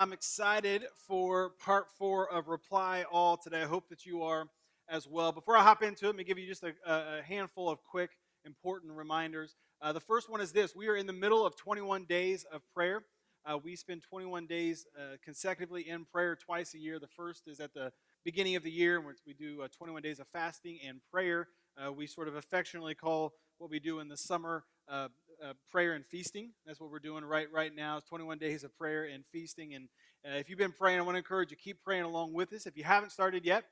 I'm excited for part 4 of Reply All today. I hope that you are as well. Before I hop into it, let me give you just a handful of quick, important reminders. The first one is this: we are in the middle of 21 days of prayer. We spend 21 days consecutively in prayer twice a year. The first is at the beginning of the year, where we do 21 days of fasting and prayer. We sort of affectionately call what we do in the summer prayer and feasting. That's what we're doing right now. It's 21 days of prayer and feasting. And if you've been praying, I want to encourage you, keep praying along with us. If you haven't started yet,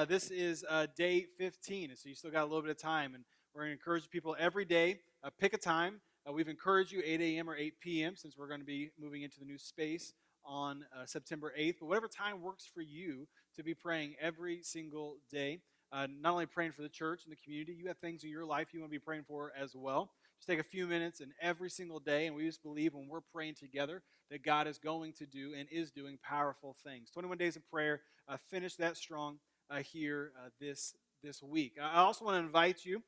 this is day 15, and so you still got a little bit of time. And we're going to encourage people every day, pick a time. We've encouraged you 8 a.m. or 8 p.m. since we're going to be moving into the new space on September 8th. But whatever time works for you to be praying every single day. Not only praying for the church and the community, you have things in your life you want to be praying for as well. Just take a few minutes and every single day, and we just believe when we're praying together that God is going to do and is doing powerful things. 21 days of prayer. Finish that strong here this week. I also want to invite you.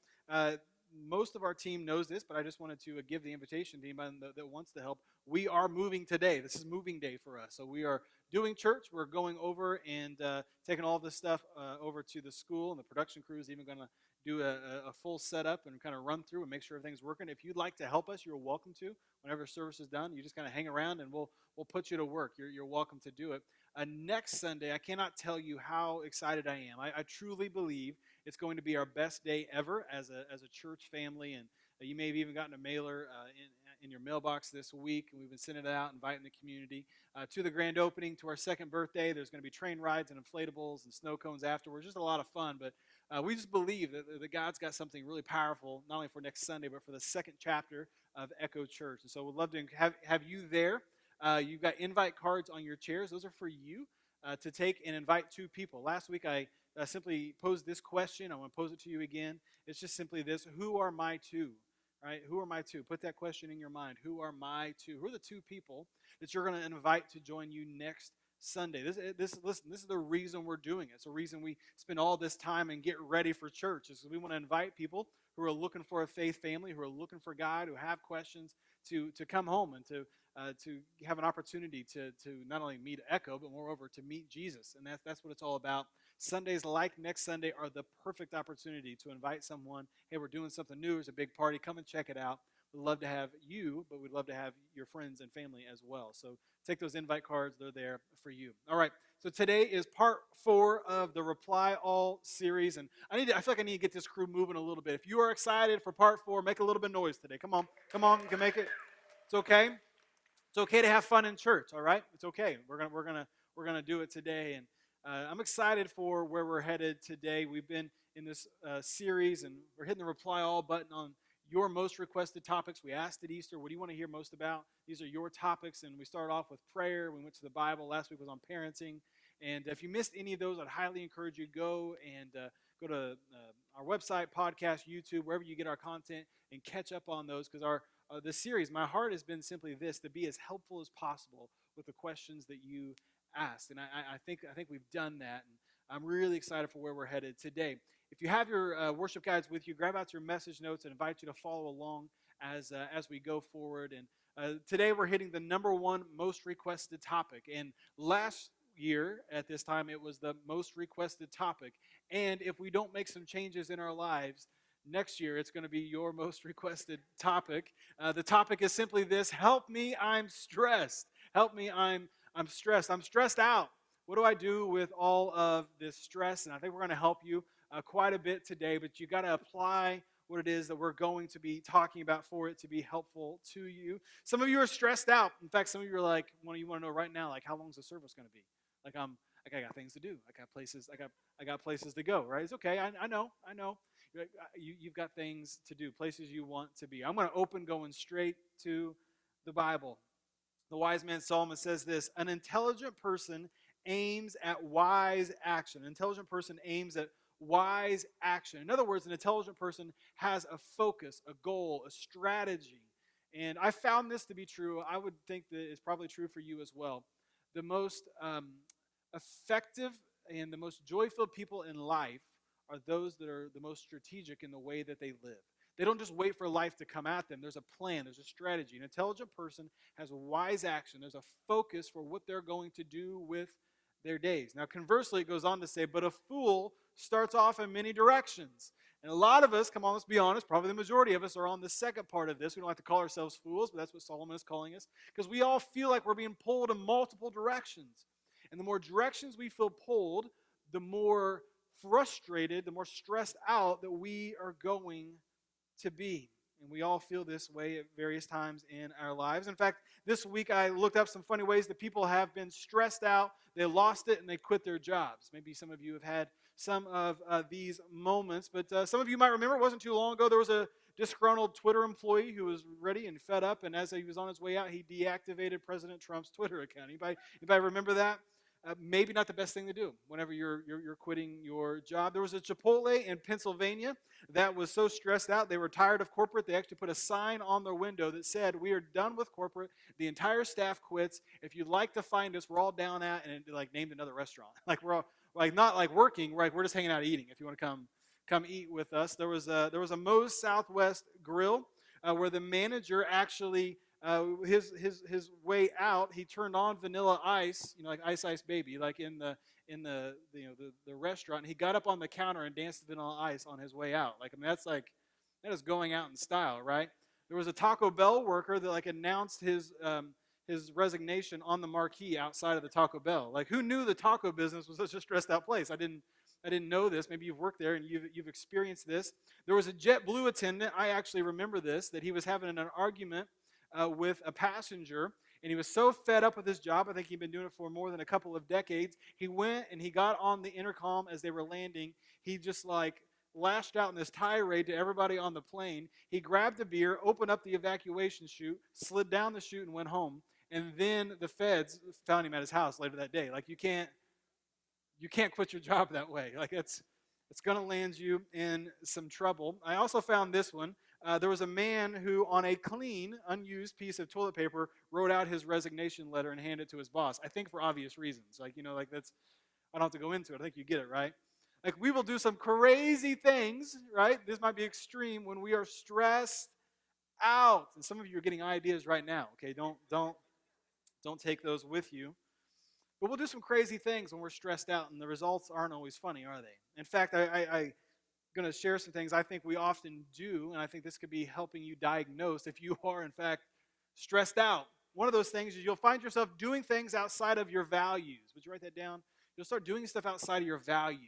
Most of our team knows this, but I just wanted to give the invitation to anybody that wants to help. We are moving today. This is moving day for us. So we are doing church. We're going over and taking all this stuff over to the school, and the production crew is even going to do a full setup and kind of run through and make sure everything's working. If you'd like to help us, you're welcome to. Whenever service is done, you just kind of hang around and we'll put you to work. You're welcome to do it. Next Sunday, I cannot tell you how excited I am. I truly believe it's going to be our best day ever as a church family. And you may have even gotten a mailer in your mailbox this week, and we've been sending it out, inviting the community to the grand opening, to our second birthday. There's going to be train rides and inflatables and snow cones afterwards. Just a lot of fun, but we just believe that God's got something really powerful, not only for next Sunday, but for the second chapter of Echo Church. And so we'd love to have you there. You've got invite cards on your chairs. Those are for you to take and invite two people. Last week I simply posed this question. I want to pose it to you again. It's just simply this: who are my two? Right? Who are my two? Put that question in your mind. Who are my two? Who are the two people that you're going to invite to join you next Sunday? Listen, this is the reason we're doing it. It's the reason we spend all this time and get ready for church. Is we want to invite people who are looking for a faith family, who are looking for God, who have questions, to come home and to have an opportunity to not only meet Echo, but moreover to meet Jesus. And that's what it's all about. Sundays like next Sunday are the perfect opportunity to invite someone. Hey, we're doing something new. There's a big party. Come and check it out. We'd love to have you, but we'd love to have your friends and family as well. So take those invite cards. They're there for you. All right. So today is part 4 of the Reply All series. And I feel like I need to get this crew moving a little bit. If you are excited for part 4, make a little bit of noise today. Come on. Come on. You can make it. It's okay. It's okay to have fun in church, all right? It's okay. We're gonna do it today, and I'm excited for where we're headed today. We've been in this series, and we're hitting the reply all button on your most requested topics. We asked at Easter, what do you want to hear most about? These are your topics, and we started off with prayer. We went to the Bible. Last week was on parenting, and if you missed any of those, I'd highly encourage you to go to our website, podcast, YouTube, wherever you get our content, and catch up on those because the series, my heart has been simply this: to be as helpful as possible with the questions that you asked. And I think we've done that. And I'm really excited for where we're headed today. If you have your worship guides with you, grab out your message notes and invite you to follow along as we go forward. And today we're hitting the number 1 most requested topic. And last year at this time, it was the most requested topic. And if we don't make some changes in our lives, next year it's going to be your most requested topic. The topic is simply this: help me, I'm stressed. Help me, I'm stressed. I'm stressed out. What do I do with all of this stress? And I think we're going to help you quite a bit today, but you got to apply what it is that we're going to be talking about for it to be helpful to you. Some of you are stressed out. In fact, some of you are like, you want to know right now, like, how long is the service going to be? Like, I got things to do. I got places to go, right? It's okay. I know. You've got things to do, places you want to be. I'm going to open going straight to the Bible. The wise man Solomon says this: an intelligent person aims at wise action. An intelligent person aims at wise action. In other words, an intelligent person has a focus, a goal, a strategy. And I found this to be true. I would think that it's probably true for you as well. The most effective and the most joyful people in life are those that are the most strategic in the way that they live. They don't just wait for life to come at them. There's a plan, there's a strategy. An intelligent person has a wise action. There's a focus for what they're going to do with their days. Now, conversely, it goes on to say, but a fool starts off in many directions. And a lot of us, come on, let's be honest, probably the majority of us are on the second part of this. We don't like to call ourselves fools, but that's what Solomon is calling us, because we all feel like we're being pulled in multiple directions. And the more directions we feel pulled, the more frustrated, the more stressed out that we are going to be. And we all feel this way at various times in our lives. In fact, this week I looked up some funny ways that people have been stressed out, they lost it, and they quit their jobs. Maybe some of you have had some of these moments, but some of you might remember it wasn't too long ago there was a disgruntled Twitter employee who was ready and fed up, and as he was on his way out, he deactivated President Trump's Twitter account. Anybody remember that? Maybe not the best thing to do whenever you're quitting your job. There was a Chipotle in Pennsylvania that was so stressed out they were tired of corporate. They actually put a sign on their window that said, "We are done with corporate. The entire staff quits. If you'd like to find us, we're all down at," and it like named another restaurant. Like we're all like not like working, right? We're just hanging out eating. If you want to come eat with us, there was a Moe's Southwest Grill where the manager actually. His way out, he turned on Vanilla Ice, like Ice Baby, like in the restaurant. And he got up on the counter and danced Vanilla Ice on his way out. Like, I mean, that is going out in style, right? There was a Taco Bell worker that like announced his resignation on the marquee outside of the Taco Bell. Like, who knew the taco business was such a stressed out place? I didn't know this. Maybe you've worked there and you've experienced this. There was a JetBlue attendant. I actually remember this, that he was having an argument with a passenger, and he was so fed up with his job. I think he'd been doing it for more than a couple of decades. He went and he got on the intercom as they were landing. He just like lashed out in this tirade to everybody on the plane. He grabbed a beer, opened up the evacuation chute, slid down the chute, and went home. And then the feds found him at his house later that day. Like, you can't quit your job that way. Like, it's going to land you in some trouble. I also found this one. There was a man who, on a clean, unused piece of toilet paper, wrote out his resignation letter and handed it to his boss. I think for obvious reasons. Like, that's, I don't have to go into it. I think you get it, right? Like, we will do some crazy things, right? This might be extreme when we are stressed out. And some of you are getting ideas right now. Okay, don't take those with you. But we'll do some crazy things when we're stressed out, and the results aren't always funny, are they? In fact, I'm going to share some things I think we often do, and I think this could be helping you diagnose if you are, in fact, stressed out. One of those things is you'll find yourself doing things outside of your values. Would you write that down? You'll start doing stuff outside of your values.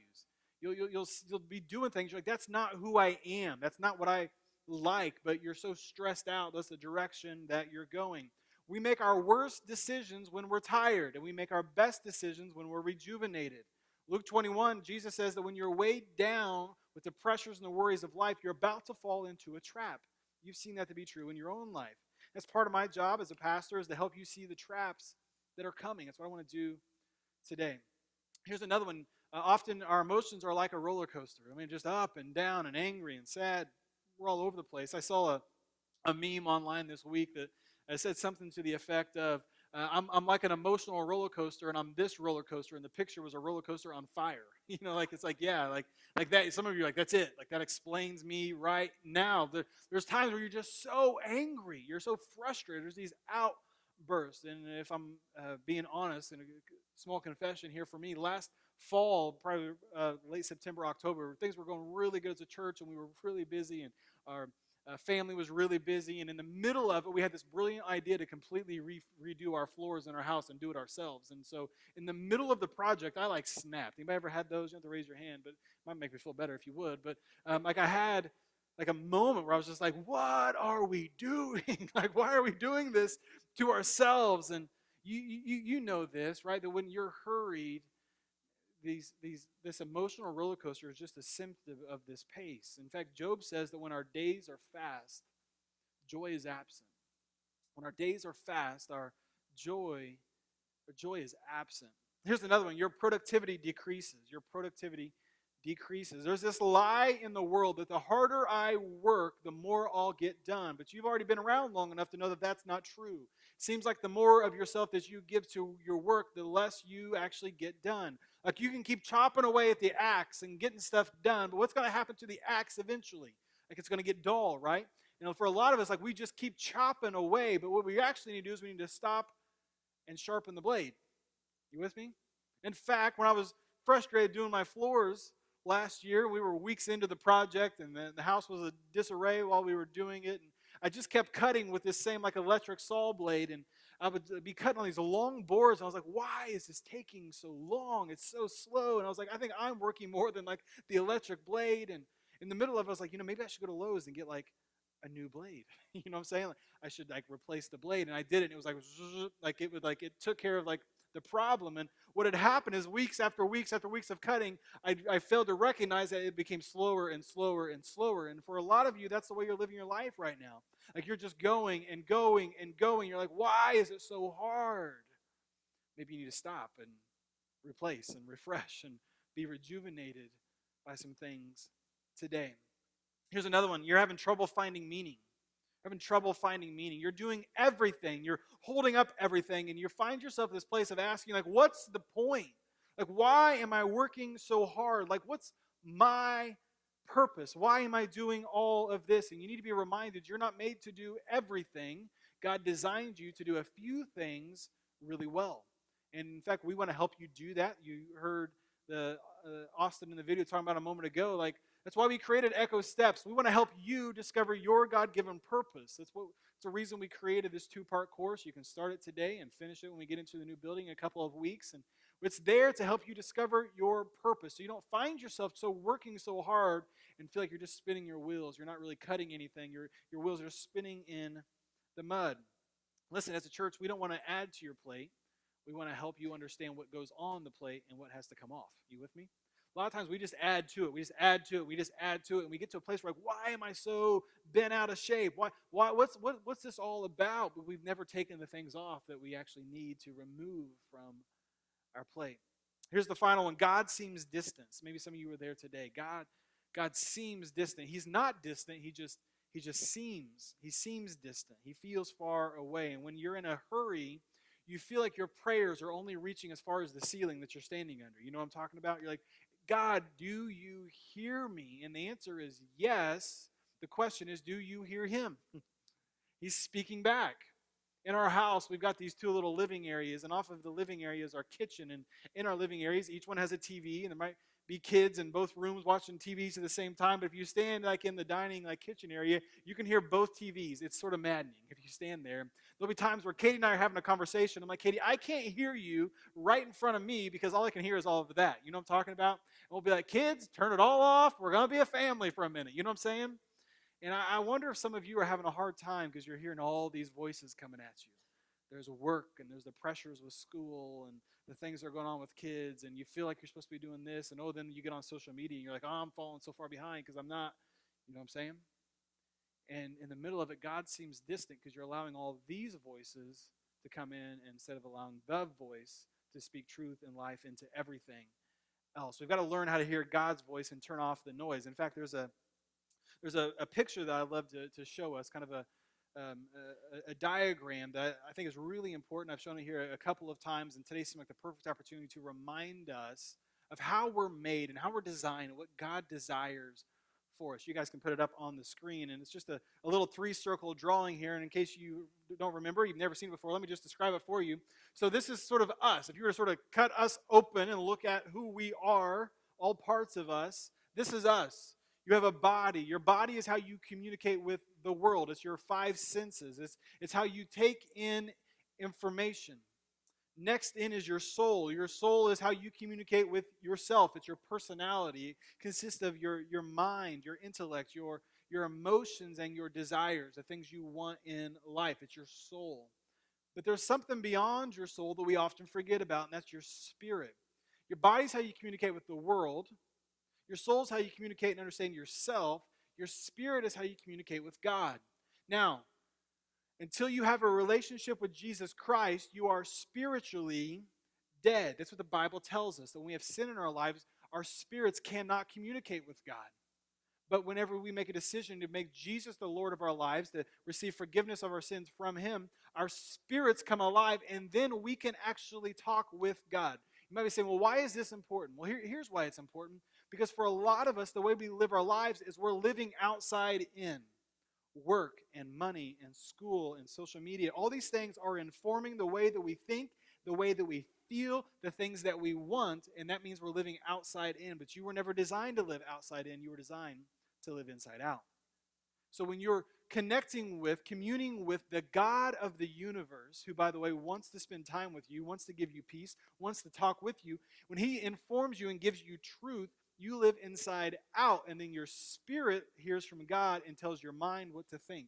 You'll be doing things. You're like, that's not who I am. That's not what I like, but you're so stressed out. That's the direction that you're going. We make our worst decisions when we're tired, and we make our best decisions when we're rejuvenated. Luke 21, Jesus says that when you're weighed down with the pressures and the worries of life, you're about to fall into a trap. You've seen that to be true in your own life. That's part of my job as a pastor, is to help you see the traps that are coming. That's what I want to do today. Here's another one. Often our emotions are like a roller coaster. I mean, just up and down and angry and sad. We're all over the place. I saw a meme online this week that said something to the effect of, I'm like an emotional roller coaster, and I'm this roller coaster, and the picture was a roller coaster on fire. It's like, yeah, like that. Some of you are like, that's it. Like, that explains me right now. There's times where you're just so angry. You're so frustrated. There's these outbursts. And if I'm being honest, and a small confession here for me, last fall, probably late September, October, things were going really good as a church, and we were really busy, and our family was really busy, and in the middle of it, we had this brilliant idea to completely redo our floors in our house and do it ourselves. And so in the middle of the project, I like snapped. Anybody ever had those? You don't have to raise your hand, but it might make me feel better if you would. But I had like a moment where I was just like, what are we doing? Like, why are we doing this to ourselves? And you know this, right? That when you're hurried, this emotional roller coaster is just a symptom of this pace. In fact, Job says that when our days are fast, joy is absent. When our days are fast, our joy is absent. Here's another one. Your productivity decreases. Your productivity decreases. There's this lie in the world that the harder I work, the more I'll get done. But you've already been around long enough to know that that's not true. It seems like the more of yourself that you give to your work, the less you actually get done. Like, you can keep chopping away at the axe and getting stuff done, but what's going to happen to the axe eventually? Like it's going to get dull, right? For a lot of us, like we just keep chopping away, but what we actually need to do is we need to stop and sharpen the blade. You with me? In fact, when I was frustrated doing my floors last year, we were weeks into the project, and the house was a disarray while we were doing it. And I just kept cutting with this same like electric saw blade, and I would be cutting on these long boards. And I was like, "Why is this taking so long? It's so slow." And I was like, "I think I'm working more than like the electric blade." And in the middle of it, I was like, maybe I should go to Lowe's and get like a new blade. You know what I'm saying? Like, I should like replace the blade, and I did it. And it was like it took care of like the problem. And what had happened is weeks after weeks after weeks of cutting, I failed to recognize that it became slower and slower and slower. And for a lot of you, that's the way you're living your life right now. Like you're just going and going and going. You're like, why is it so hard? Maybe you need to stop and replace and refresh and be rejuvenated by some things today. Here's another one. You're having trouble finding meaning. Having trouble finding meaning. You're doing everything. You're holding up everything, and you find yourself in this place of asking, like, what's the point? Like, why am I working so hard? Like, what's my purpose? Why am I doing all of this? And you need to be reminded you're not made to do everything. God designed you to do a few things really well. And in fact, we want to help you do that. You heard the Austin in the video talking about a moment ago, like, that's why we created Echo Steps. We want to help you discover your God-given purpose. It's the reason we created this 2-part course. You can start it today and finish it when we get into the new building in a couple of weeks. And it's there to help you discover your purpose, so you don't find yourself working so hard and feel like you're just spinning your wheels. You're not really cutting anything. Your wheels are spinning in the mud. Listen, as a church, we don't want to add to your plate. We want to help you understand what goes on the plate and what has to come off. You with me? A lot of times we just add to it. We just add to it. We just add to it. And we get to a place where, like, why am I so bent out of shape? What's this all about? But we've never taken the things off that we actually need to remove from our plate. Here's the final one. God seems distant. Maybe some of you were there today. God seems distant. He's not distant. He just seems. He seems distant. He feels far away. And when you're in a hurry, you feel like your prayers are only reaching as far as the ceiling that you're standing under. You know what I'm talking about? You're like, God, do you hear me? And the answer is yes. The question is, do you hear him? He's speaking back. In our house, we've got these 2 little living areas, and off of the living area is our kitchen. And in our living areas, each one has a TV, and there might be kids in both rooms watching TVs at the same time. But if you stand like in the dining kitchen area, you can hear both TVs. It's sort of maddening if you stand there. There'll be times where Katie and I are having a conversation. I'm like, Katie, I can't hear you right in front of me because all I can hear is all of that. You know what I'm talking about? And we'll be like, kids, turn it all off. We're going to be a family for a minute. You know what I'm saying? And I wonder if some of you are having a hard time because you're hearing all these voices coming at you. There's work, and there's the pressures with school, and the things that are going on with kids, and you feel like you're supposed to be doing this, and then you get on social media, and you're like, I'm falling so far behind because I'm not. You know what I'm saying? And in the middle of it, God seems distant because you're allowing all these voices to come in instead of allowing the voice to speak truth and life into everything else. We've got to learn how to hear God's voice and turn off the noise. In fact, there's a picture that I love to show us, kind of a diagram that I think is really important. I've shown it here a couple of times, and today seemed like the perfect opportunity to remind us of how we're made and how we're designed and what God desires for us. You guys can put it up on the screen, and it's just a little 3-circle drawing here. And in case you don't remember, you've never seen it before, let me just describe it for you. So this is sort of us. If you were to sort of cut us open and look at who we are, all parts of us, this is us. You have a body. Your body is how you communicate with the world. It's your 5 senses. It's how you take in information. Next in is your soul. Your soul is how you communicate with yourself. It's your personality. It consists of your mind, your intellect, your emotions, and your desires, the things you want in life. It's your soul. But there's something beyond your soul that we often forget about, and that's your spirit. Your body is how you communicate with the world. Your soul is how you communicate and understand yourself. Your spirit is how you communicate with God. Now, until you have a relationship with Jesus Christ, you are spiritually dead. That's what the Bible tells us. That when we have sin in our lives, our spirits cannot communicate with God. But whenever we make a decision to make Jesus the Lord of our lives, to receive forgiveness of our sins from him, our spirits come alive, and then we can actually talk with God. You might be saying, well, why is this important? Well, here's why it's important. Because for a lot of us, the way we live our lives is we're living outside in. Work and money and school and social media, all these things are informing the way that we think, the way that we feel, the things that we want, and that means we're living outside in. But you were never designed to live outside in, you were designed to live inside out. So when you're connecting with, communing with the God of the universe, who, by the way, wants to spend time with you, wants to give you peace, wants to talk with you, when he informs you and gives you truth, you live inside out, and then your spirit hears from God and tells your mind what to think,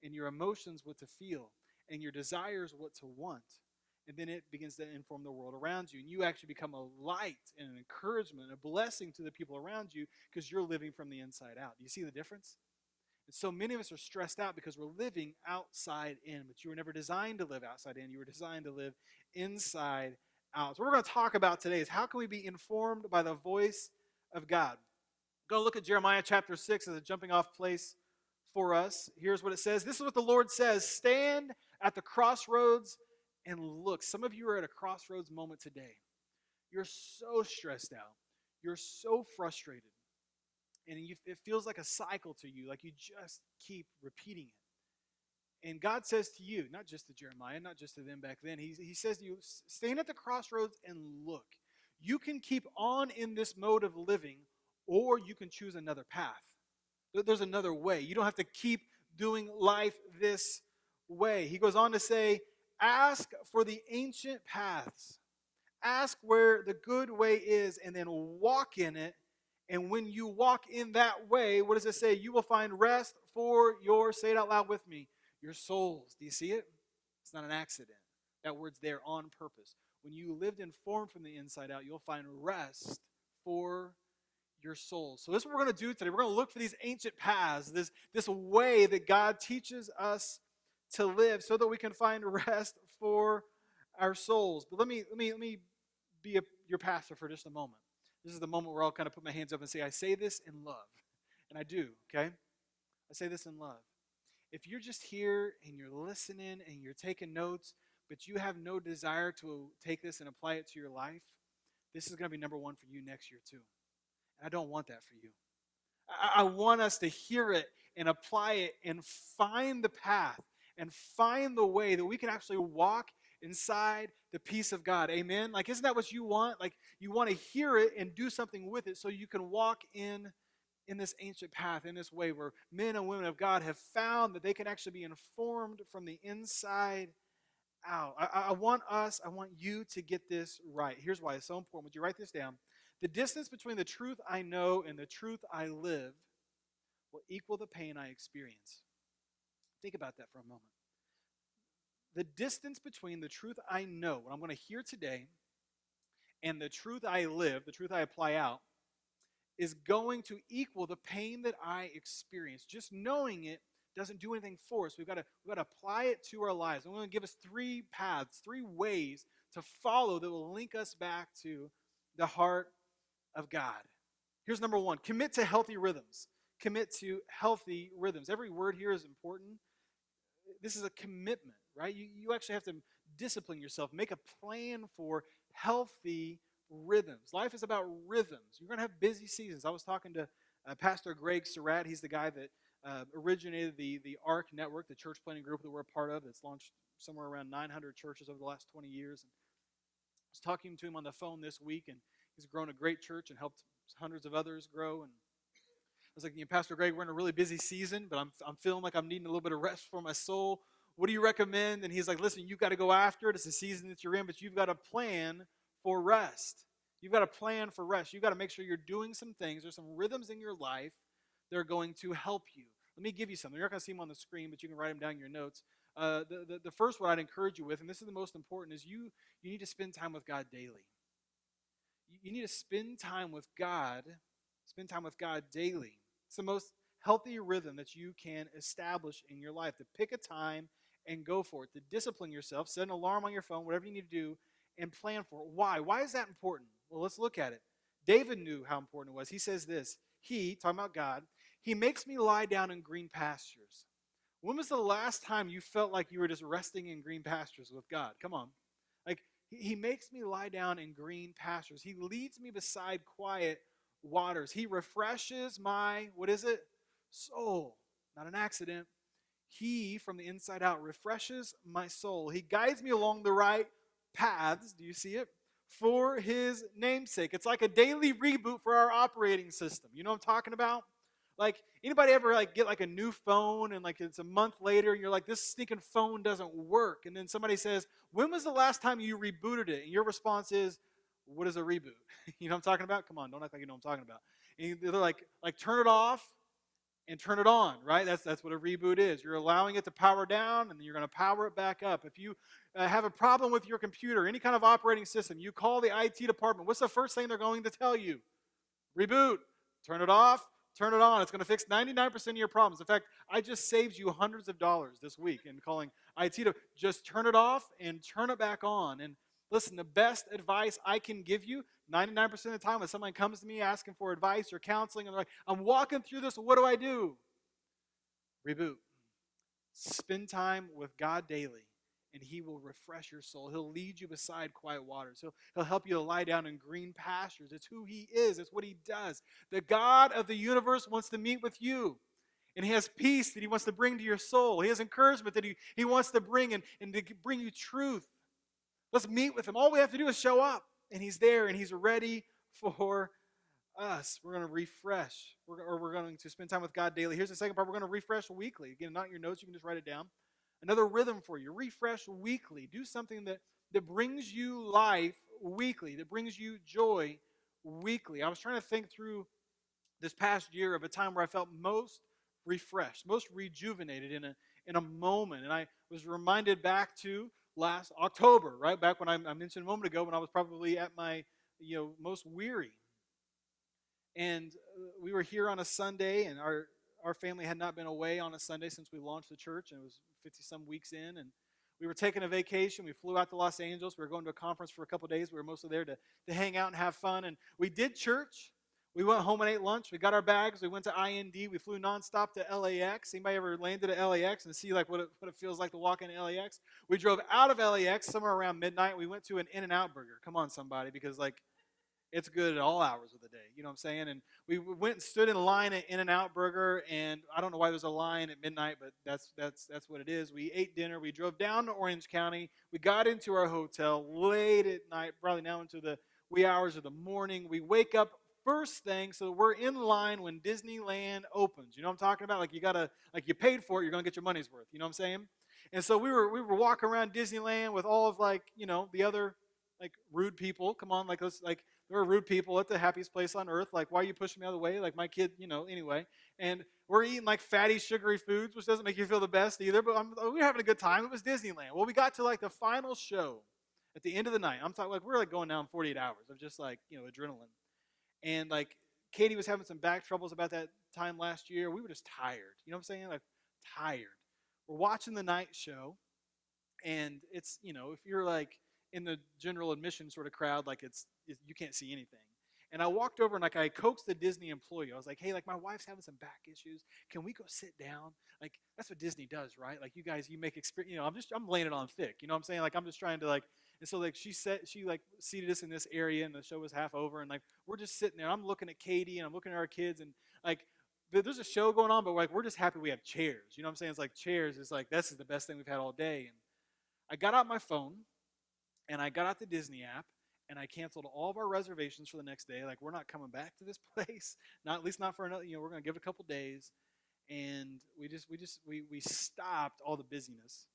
and your emotions what to feel, and your desires what to want. And then it begins to inform the world around you. And you actually become a light and an encouragement, a blessing to the people around you because you're living from the inside out. Do you see the difference? And so many of us are stressed out because we're living outside in, but you were never designed to live outside in. You were designed to live inside out. So what we're going to talk about today is how can we be informed by the voice of God? We're going to look at Jeremiah chapter 6 as a jumping off place for us. Here's what it says. This is what the Lord says. Stand at the crossroads and look. Some of you are at a crossroads moment today. You're so stressed out. You're so frustrated. And it feels like a cycle to you, like you just keep repeating it. And God says to you, not just to Jeremiah, not just to them back then, he says to you, stand at the crossroads and look. You can keep on in this mode of living, or you can choose another path. There's another way. You don't have to keep doing life this way. He goes on to say, ask for the ancient paths. Ask where the good way is, and then walk in it. And when you walk in that way, what does it say? You will find rest for your, say it out loud with me, your souls. Do you see it? It's not an accident. That word's there on purpose. When you lived informed from the inside out, you'll find rest for your souls. So this is what we're going to do today. We're going to look for these ancient paths, this way that God teaches us to live so that we can find rest for our souls. But let me be your pastor for just a moment. This is the moment where I'll kind of put my hands up and say, I say this in love. And I do, okay? I say this in love. If you're just here and you're listening and you're taking notes, but you have no desire to take this and apply it to your life, this is going to be number one for you next year too. And I don't want that for you. I want us to hear it and apply it and find the path and find the way that we can actually walk inside the peace of God. Amen? Like, isn't that what you want? Like, you want to hear it and do something with it so you can walk in this ancient path, in this way where men and women of God have found that they can actually be informed from the inside out. I want you to get this right. Here's why it's so important. Would you write this down? The distance between the truth I know and the truth I live will equal the pain I experience. Think about that for a moment. The distance between the truth I know, what I'm going to hear today, and the truth I live, the truth I apply out, is going to equal the pain that I experience. Just knowing it doesn't do anything for us. We've got to apply it to our lives. I'm going to give us three paths, three ways to follow that will link us back to the heart of God. Here's number one. Commit to healthy rhythms. Commit to healthy rhythms. Every word here is important. This is a commitment, right? You actually have to discipline yourself. Make a plan for healthy rhythms. Life is about rhythms. You're going to have busy seasons. I was talking to Pastor Greg Surratt. He's the guy that originated the ARC network, the church planting group that we're a part of. It's launched somewhere around 900 churches over the last 20 years. And I was talking to him on the phone this week, and he's grown a great church and helped hundreds of others grow. And I was like, Pastor Greg, we're in a really busy season, but I'm feeling like I'm needing a little bit of rest for my soul. What do you recommend? And he's like, listen, you've got to go after it. It's the season that you're in, but you've got to plan for rest. You've got to plan for rest. You've got to make sure you're doing some things. There's some rhythms in your life that are going to help you. Let me give you something. You're not going to see them on the screen, but you can write them down in your notes. The first one I'd encourage you with, and this is the most important, is you need to spend time with God daily. You need to spend time with God. Spend time with God daily. It's the most healthy rhythm that you can establish in your life. To pick a time and go for it. To discipline yourself. Set an alarm on your phone, whatever you need to do, and plan for it. Why? Why is that important? Well, let's look at it. David knew how important it was. He says this. He, talking about God, he makes me lie down in green pastures. When was the last time you felt like you were just resting in green pastures with God? Come on. Like, he makes me lie down in green pastures. He leads me beside quiet waters. He refreshes my, what is it? Soul. Not an accident. He, from the inside out, refreshes my soul. He guides me along the right paths. Do you see it? For his namesake. It's like a daily reboot for our operating system. You know what I'm talking about? Like, anybody ever get a new phone and it's a month later and you're like, this stinking phone doesn't work. And then somebody says, when was the last time you rebooted it? And your response is, what is a reboot? You know what I'm talking about? Come on, don't act like you know what I'm talking about. And they're like turn it off and turn it on, right? That's what a reboot is. You're allowing it to power down, and then you're going to power it back up. If you have a problem with your computer, any kind of operating system, you call the IT department. What's the first thing they're going to tell you? Reboot. Turn it off. Turn it on. It's going to fix 99% of your problems. In fact, I just saved you hundreds of dollars this week in calling IT to just turn it off and turn it back on. And listen, the best advice I can give you 99% of the time when someone comes to me asking for advice or counseling, and they're like, I'm walking through this, what do I do? Reboot. Spend time with God daily, and he will refresh your soul. He'll lead you beside quiet waters. He'll help you to lie down in green pastures. It's who he is. It's what he does. The God of the universe wants to meet with you. And he has peace that he wants to bring to your soul. He has encouragement that he wants to bring and to bring you truth. Let's meet with him. All we have to do is show up. And he's there, and he's ready for us. We're going to refresh. We're going to spend time with God daily. Here's the second part. We're going to refresh weekly. Again, not in your notes. You can just write it down. Another rhythm for you. Refresh weekly. Do something that brings you life weekly, that brings you joy weekly. I was trying to think through this past year of a time where I felt most refreshed, most rejuvenated in a moment. And I was reminded back to last October, right? Back when I mentioned a moment ago when I was probably at my most weary. And we were here on a Sunday, and our family had not been away on a Sunday since we launched the church, and it was 50-some weeks in, and we were taking a vacation. We flew out to Los Angeles. We were going to a conference for a couple of days. We were mostly there to hang out and have fun, and we did church. We went home and ate lunch. We got our bags. We went to IND. We flew nonstop to LAX. Anybody ever landed at LAX and see what it feels like to walk into LAX? We drove out of LAX somewhere around midnight. We went to an In-N-Out burger. Come on, somebody, because it's good at all hours of the day. You know what I'm saying? And we went and stood in line at In-N-Out Burger, and I don't know why there's a line at midnight, but that's what it is. We ate dinner. We drove down to Orange County. We got into our hotel late at night, probably now into the wee hours of the morning. We wake up first thing, so we're in line when Disneyland opens. You know what I'm talking about? You paid for it, you're going to get your money's worth. You know what I'm saying? And so we were walking around Disneyland with all of the other rude people. Come on, there are rude people at the happiest place on earth. Why are you pushing me out of the way? My kid, anyway. And we're eating fatty, sugary foods, which doesn't make you feel the best either. But we were having a good time. It was Disneyland. Well, we got to the final show at the end of the night. I'm talking we're going down 48 hours of just adrenaline. And Katie was having some back troubles about that time last year. We were just tired. You know what I'm saying? Tired. We're watching the night show, and it's if you're in the general admission sort of crowd, you can't see anything. And I walked over and I coaxed the Disney employee. I was like, hey, my wife's having some back issues. Can we go sit down? That's what Disney does, right? You guys, you make experience. I'm laying it on thick. You know what I'm saying? I'm just trying to and so she seated us in this area, and the show was half over, and we're just sitting there. I'm looking at Katie and I'm looking at our kids, and there's a show going on, but we're just happy we have chairs. You know what I'm saying? It's chairs. It's this is the best thing we've had all day. And I got out my phone, and I got out the Disney app, and I canceled all of our reservations for the next day. We're not coming back to this place, at least not for another. We're going to give it a couple days, and we stopped all the busyness.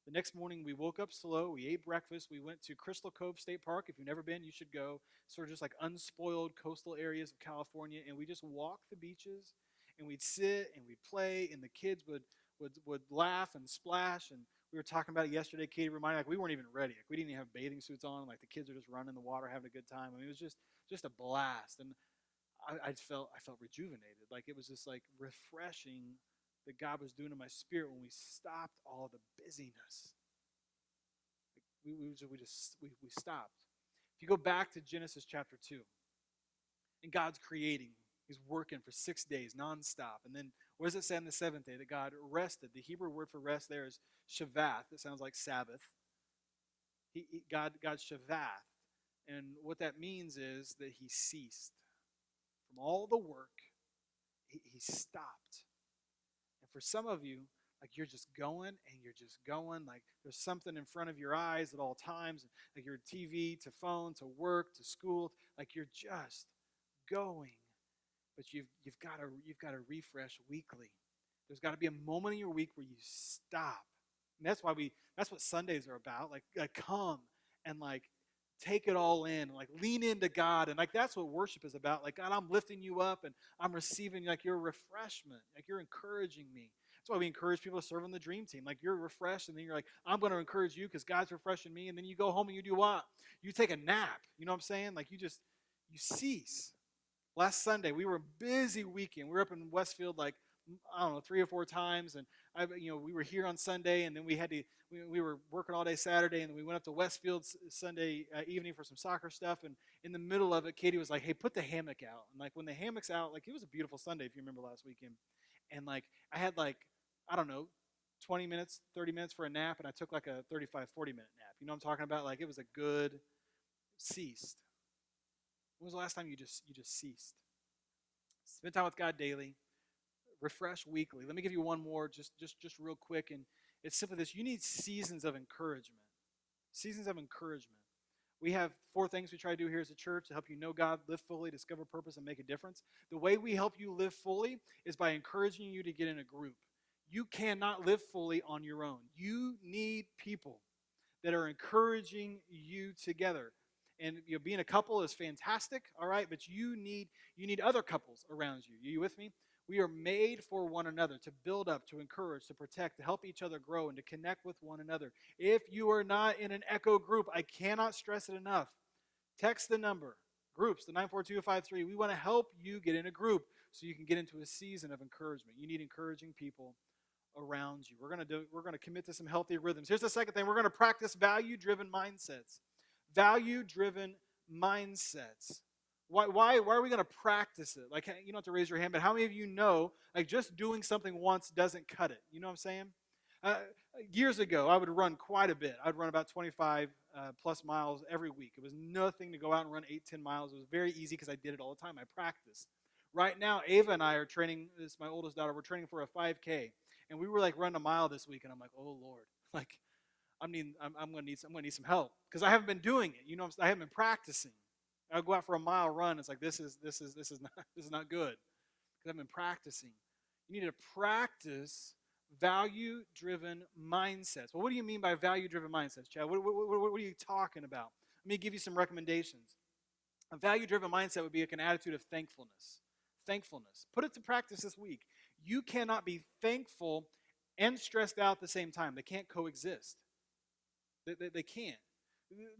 The next morning, we woke up slow. We ate breakfast. We went to Crystal Cove State Park. If you've never been, you should go. Sort of just unspoiled coastal areas of California, and we just walked the beaches, and we'd sit and we'd play, and the kids would laugh and splash. And we were talking about it yesterday. Katie reminded me we weren't even ready. We didn't even have bathing suits on. The kids are just running in the water, having a good time. It was just a blast. And I felt rejuvenated. It was just refreshing that God was doing in my spirit when we stopped all the busyness. We stopped. If you go back to Genesis chapter 2, and God's creating, he's working for 6 days nonstop. And then what does it say on the seventh day? That God rested. The Hebrew word for rest there is Shabbat. That sounds like Sabbath. God Shabbat. And what that means is that he ceased from from all the work, he stopped. And for some of you, like you're just going and you're just going, like there's something in front of your eyes at all times, like your TV to phone to work to school, like you're just going. But you've got to refresh weekly. There's got to be a moment in your week where you stop. And that's what Sundays are about. Like come and like take it all in, like lean into God. And like that's what worship is about. Like, God, I'm lifting you up and I'm receiving like your refreshment. Like you're encouraging me. That's why we encourage people to serve on the dream team. Like you're refreshed, and then you're like, I'm going to encourage you because God's refreshing me. And then you go home and you do what? You take a nap. You know what I'm saying? Like you cease. Last Sunday, we were a busy weekend. We were up in Westfield like, I don't know, 3 or 4 times. And we were here on Sunday, and then we were working all day Saturday, and then we went up to Westfield Sunday evening for some soccer stuff. And in the middle of it, Katie was like, hey, put the hammock out. And like when the hammock's out, like it was a beautiful Sunday, if you remember last weekend. And like I had like, I don't know, 20 minutes, 30 minutes for a nap, and I took like a 35, 40-minute nap. You know what I'm talking about? Like it was a good ceased. When was the last time you just ceased? Spend time with God daily. Refresh weekly. Let me give you one more, just real quick, and it's simply this: you need seasons of encouragement. Seasons of encouragement. We have 4 things we try to do here as a church to help you know God, live fully, discover purpose, and make a difference. The way we help you live fully is by encouraging you to get in a group. You cannot live fully on your own. You need people that are encouraging you together. And being a couple is fantastic, all right, but you need other couples around you. Are you with me? We are made for one another, to build up, to encourage, to protect, to help each other grow, and to connect with one another. If you are not in an echo group, I cannot stress it enough. Text the number, groups, the 94253. We want to help you get in a group so you can get into a season of encouragement. You need encouraging people around you. We're going to commit to some healthy rhythms. Here's the second thing. We're going to practice value-driven mindsets. Value-driven mindsets. Why are we going to practice it? Like, you don't have to raise your hand, but how many of you know, like, just doing something once doesn't cut it? You know what I'm saying? Years ago, I would run quite a bit. I'd run about 25 plus miles every week. It was nothing to go out and run 8, 10 miles. It was very easy because I did it all the time. I practiced. Right now, Ava and I are training, this is my oldest daughter, we're training for a 5K. And we were like running a mile this week, and I'm like, oh Lord, like I'm gonna need some help because I haven't been doing it. You know, I haven't been practicing. I'll go out for a mile run. It's like this is not good because I've been practicing. You need to practice value-driven mindsets. Well, what do you mean by value-driven mindsets, Chad? What are you talking about? Let me give you some recommendations. A value-driven mindset would be like an attitude of thankfulness. Thankfulness. Put it to practice this week. You cannot be thankful and stressed out at the same time. They can't coexist. They can't.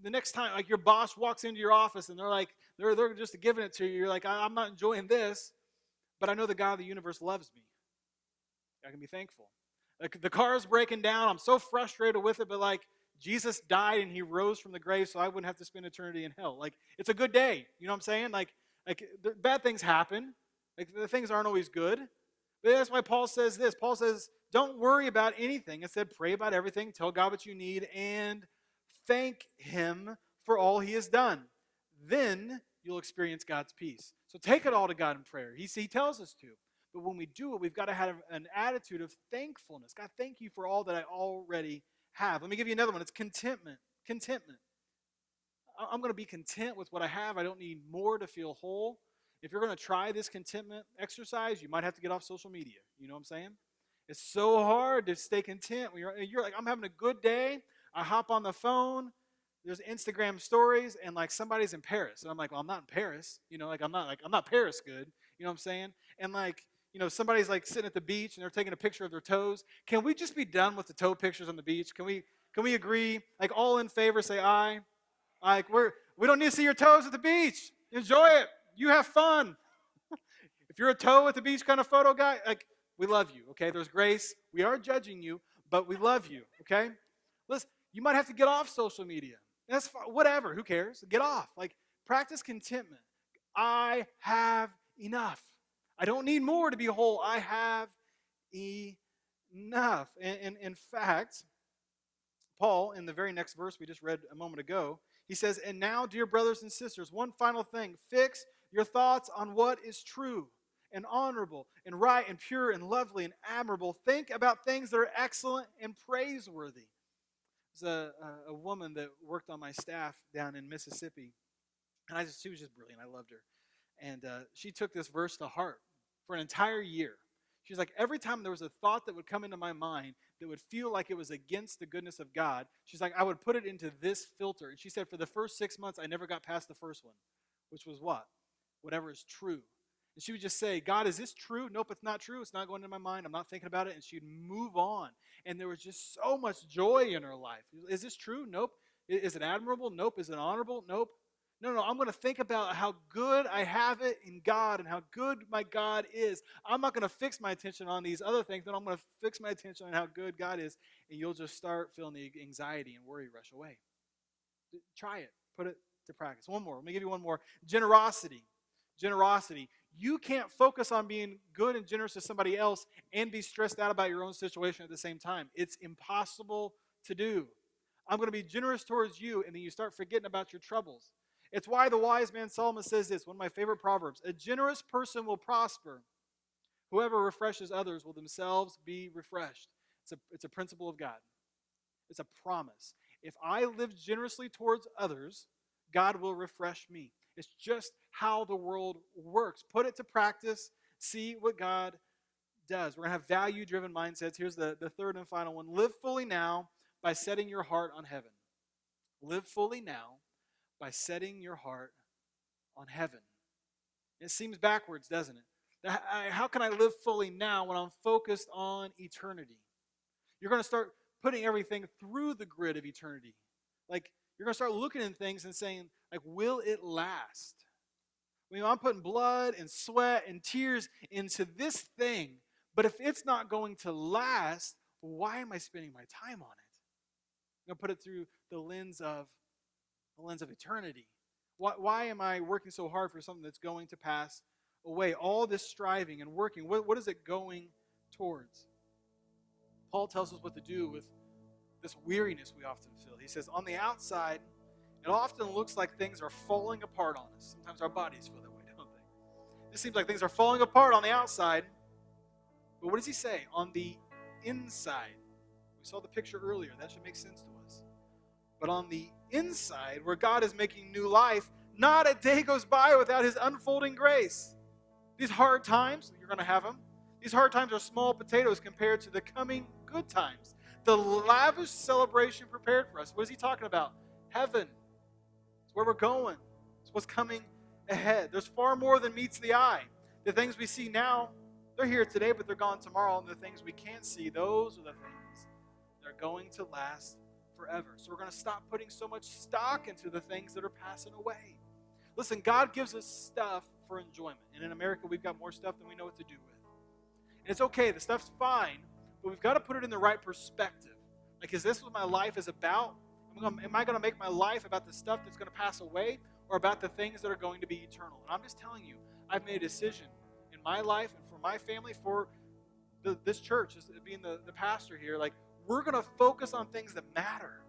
The next time, like your boss walks into your office and they're just giving it to you. You're like, I'm not enjoying this, but I know the God of the universe loves me. I can be thankful. Like the car is breaking down. I'm so frustrated with it, but like Jesus died and he rose from the grave so I wouldn't have to spend eternity in hell. Like it's a good day. You know what I'm saying? Like bad things happen. Like the things aren't always good. But that's why Paul says this. Paul says, don't worry about anything. Instead, pray about everything. Tell God what you need and thank him for all he has done. Then you'll experience God's peace. So take it all to God in prayer. He tells us to. But when we do it, we've got to have an attitude of thankfulness. God, thank you for all that I already have. Let me give you another one. It's contentment. Contentment. I'm going to be content with what I have. I don't need more to feel whole. If you're going to try this contentment exercise, you might have to get off social media. You know what I'm saying? It's so hard to stay content when you're like, I'm having a good day. I hop on the phone. There's Instagram stories, and like somebody's in Paris, and I'm like, well, I'm not in Paris. You know, I'm not Paris good. You know what I'm saying? And like, somebody's like sitting at the beach and they're taking a picture of their toes. Can we just be done with the toe pictures on the beach? Can we agree? Like all in favor, say aye. Like we don't need to see your toes at the beach. Enjoy it. You have fun. If you're a toe at the beach kind of photo guy, like we love you, okay? There's grace. We are judging you, but we love you, okay? Listen, you might have to get off social media. That's fine. Whatever. Who cares? Get off. Like practice contentment. I have enough. I don't need more to be whole. I have enough. And in fact, Paul, in the very next verse we just read a moment ago, he says, and now, dear brothers and sisters, one final thing. Fix your thoughts on what is true and honorable and right and pure and lovely and admirable. Think about things that are excellent and praiseworthy. There's a woman that worked on my staff down in Mississippi, and she was just brilliant. I loved her. And she took this verse to heart for an entire year. She's like, every time there was a thought that would come into my mind that would feel like it was against the goodness of God, she's like, I would put it into this filter. And she said, for the first 6 months, I never got past the first one, which was what? Whatever is true. And she would just say, God, is this true? Nope, it's not true. It's not going into my mind. I'm not thinking about it. And she'd move on. And there was just so much joy in her life. Is this true? Nope. Is it admirable? Nope. Is it honorable? Nope. No, I'm going to think about how good I have it in God and how good my God is. I'm not going to fix my attention on these other things, but I'm going to fix my attention on how good God is, and you'll just start feeling the anxiety and worry rush away. Try it. Put it to practice. One more. Let me give you one more. Generosity. Generosity. You can't focus on being good and generous to somebody else and be stressed out about your own situation at the same time. It's impossible to do. I'm going to be generous towards you, and then you start forgetting about your troubles. It's why the wise man Solomon says this, one of my favorite proverbs. A generous person will prosper. Whoever refreshes others will themselves be refreshed. It's a principle of God. It's a promise. If I live generously towards others, God will refresh me. It's just how the world works. Put it to practice. See what God does. We're going to have value-driven mindsets. Here's the third and final one. Live fully now by setting your heart on heaven. Live fully now by setting your heart on heaven. It seems backwards, doesn't it? How can I live fully now when I'm focused on eternity? You're going to start putting everything through the grid of eternity. Like, you're going to start looking at things and saying, like, will it last? I mean, I'm putting blood and sweat and tears into this thing, but if it's not going to last, why am I spending my time on it? I'm going to put it through the lens of eternity. Why am I working so hard for something that's going to pass away? All this striving and working, what is it going towards? Paul tells us what to do with this weariness we often feel. He says, on the outside, it often looks like things are falling apart on us. Sometimes our bodies feel that way, don't they? It seems like things are falling apart on the outside. But what does he say? On the inside. We saw the picture earlier. That should make sense to us. But on the inside, where God is making new life, not a day goes by without his unfolding grace. These hard times, you're going to have them. These hard times are small potatoes compared to the coming good times. The lavish celebration prepared for us. What is he talking about? Heaven. It's where we're going. It's what's coming ahead. There's far more than meets the eye. The things we see now, they're here today, but they're gone tomorrow. And the things we can't see, those are the things that are going to last forever. So we're going to stop putting so much stock into the things that are passing away. Listen, God gives us stuff for enjoyment. And in America, we've got more stuff than we know what to do with. And it's okay. The stuff's fine. But we've got to put it in the right perspective. Like, is this what my life is about? Am I going to make my life about the stuff that's going to pass away or about the things that are going to be eternal? And I'm just telling you, I've made a decision in my life and for my family, for this church, as being the pastor here, like, we're going to focus on things that matter.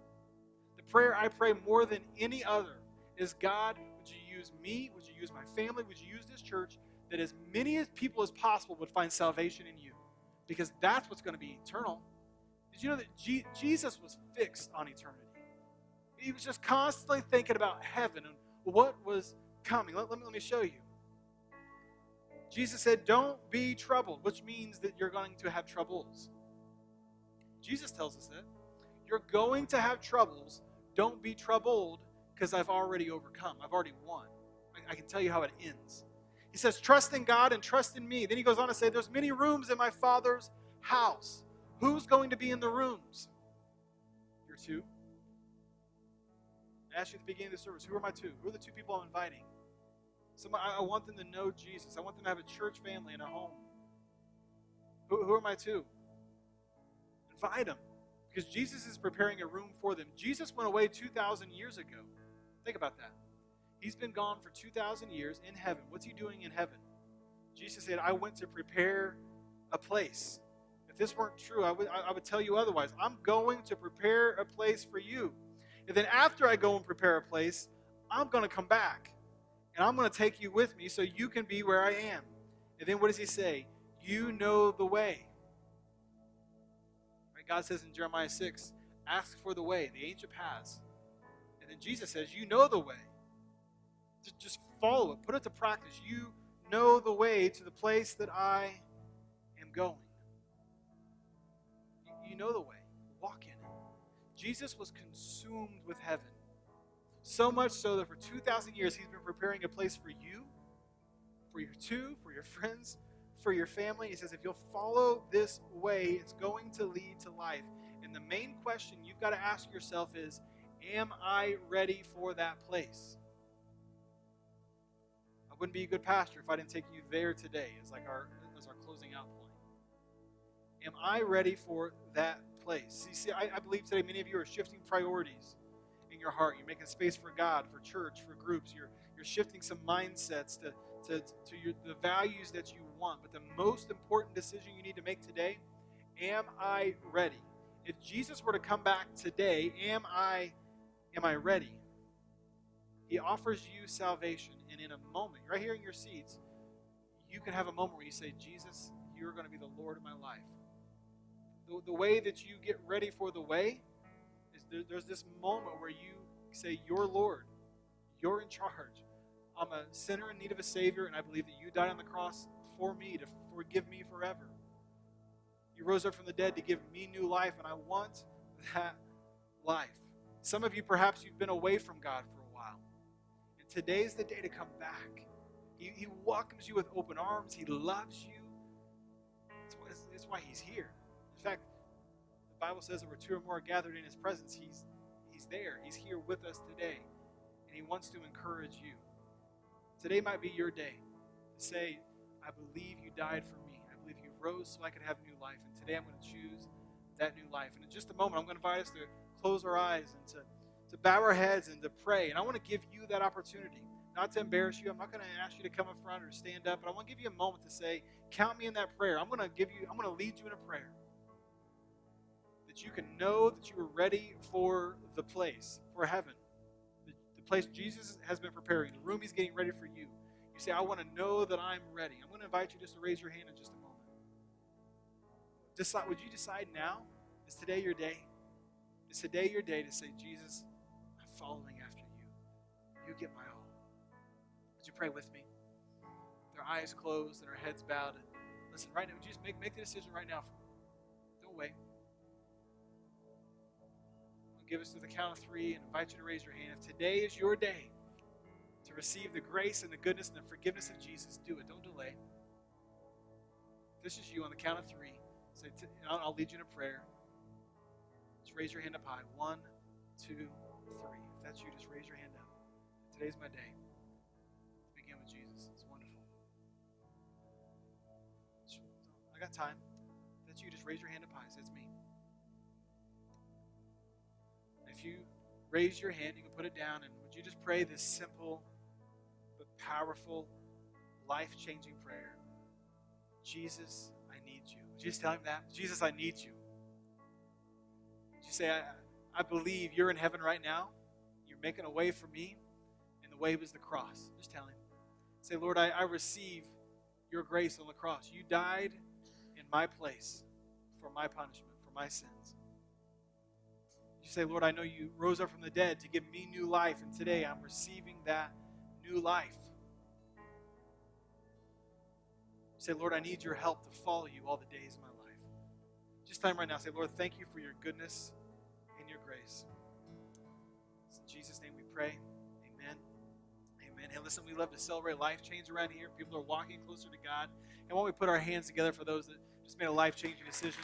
The prayer I pray more than any other is, God, would you use me? Would you use my family? Would you use this church? That as many people as possible would find salvation in you. Because that's what's going to be eternal. Did you know that Jesus was fixed on eternity? He was just constantly thinking about heaven and what was coming. Let me show you. Jesus said, don't be troubled, which means that you're going to have troubles. Jesus tells us that. You're going to have troubles. Don't be troubled because I've already overcome. I've already won. I can tell you how it ends. He says, trust in God and trust in me. Then he goes on to say, there's many rooms in my Father's house. Who's going to be in the rooms? You're two. I asked you at the beginning of the service, who are my two? Who are the two people I'm inviting? I want them to know Jesus. I want them to have a church family and a home. Who are my two? Invite them. Because Jesus is preparing a room for them. Jesus went away 2,000 years ago. Think about that. He's been gone for 2,000 years in heaven. What's he doing in heaven? Jesus said, I went to prepare a place. If this weren't true, I would tell you otherwise. I'm going to prepare a place for you. And then after I go and prepare a place, I'm going to come back. And I'm going to take you with me so you can be where I am. And then what does he say? You know the way. Right? God says in Jeremiah 6, ask for the way, the ancient paths. And then Jesus says, you know the way. Just follow it. Put it to practice. You know the way to the place that I am going. You know the way. Walk in it. Jesus was consumed with heaven. So much so that for 2,000 years he's been preparing a place for you, for your friends, for your family. He says if you'll follow this way, it's going to lead to life. And the main question you've got to ask yourself is, am I ready for that place? I wouldn't be a good pastor if I didn't take you there today as our closing out point. Am I ready for that place? See, I believe today many of you are shifting priorities in your heart. You're making space for God, for church, for groups. You're shifting some mindsets to the values that you want. But the most important decision you need to make today, am I ready? If Jesus were to come back today, am I ready? He offers you salvation, and in a moment, right here in your seats, you can have a moment where you say, Jesus, you're going to be the Lord of my life. The way that you get ready for the way is there's this moment where you say, you're Lord. You're in charge. I'm a sinner in need of a Savior, and I believe that you died on the cross for me to forgive me forever. You rose up from the dead to give me new life, and I want that life. Some of you, perhaps you've been away from God for a while. And today's the day to come back. He welcomes you with open arms. He loves you. That's why he's here. In fact, the Bible says that where two or more are gathered in his presence, he's there. He's here with us today. And he wants to encourage you. Today might be your day to say, I believe you died for me. I believe you rose so I could have new life. And today I'm going to choose that new life. And in just a moment, I'm going to invite us to close our eyes and to bow our heads and to pray. And I want to give you that opportunity. Not to embarrass you. I'm not going to ask you to come up front or to stand up. But I want to give you a moment to say, count me in that prayer. I'm going to lead you in a prayer. That you can know that you are ready for the place, for heaven. The place Jesus has been preparing, the room he's getting ready for you. You say, I want to know that I'm ready. I'm going to invite you just to raise your hand in just a moment. Would you decide now? Is today your day? Is today your day to say, Jesus, I'm following after you. You get my all. Would you pray with me? Their eyes closed and our heads bowed. And listen, right now, would you just make the decision right now? Don't wait. Give us to the count of 3 and invite you to raise your hand. If today is your day to receive the grace and the goodness and the forgiveness of Jesus, do it. Don't delay. If this is you on the count of 3, say, I'll lead you in a prayer. Just raise your hand up high. 1, 2, 3. If that's you, just raise your hand up. Today's my day to begin with Jesus. It's wonderful. I got time. If that's you, just raise your hand up high. Say, it's me. If you raise your hand, you can put it down, and would you just pray this simple but powerful, life-changing prayer? Jesus, I need you. Would you just tell him that? Jesus, I need you. Would you say, I believe you're in heaven right now. You're making a way for me, and the way was the cross. Just tell him. Say, Lord, I receive your grace on the cross. You died in my place for my punishment, for my sins. You say, Lord, I know you rose up from the dead to give me new life, and today I'm receiving that new life. You say, Lord, I need your help to follow you all the days of my life. Just time right now, say, Lord, thank you for your goodness and your grace. It's in Jesus' name we pray. Amen. Amen. Hey, listen, we love to celebrate life change around here. People are walking closer to God. And why don't we put our hands together for those that just made a life-changing decision?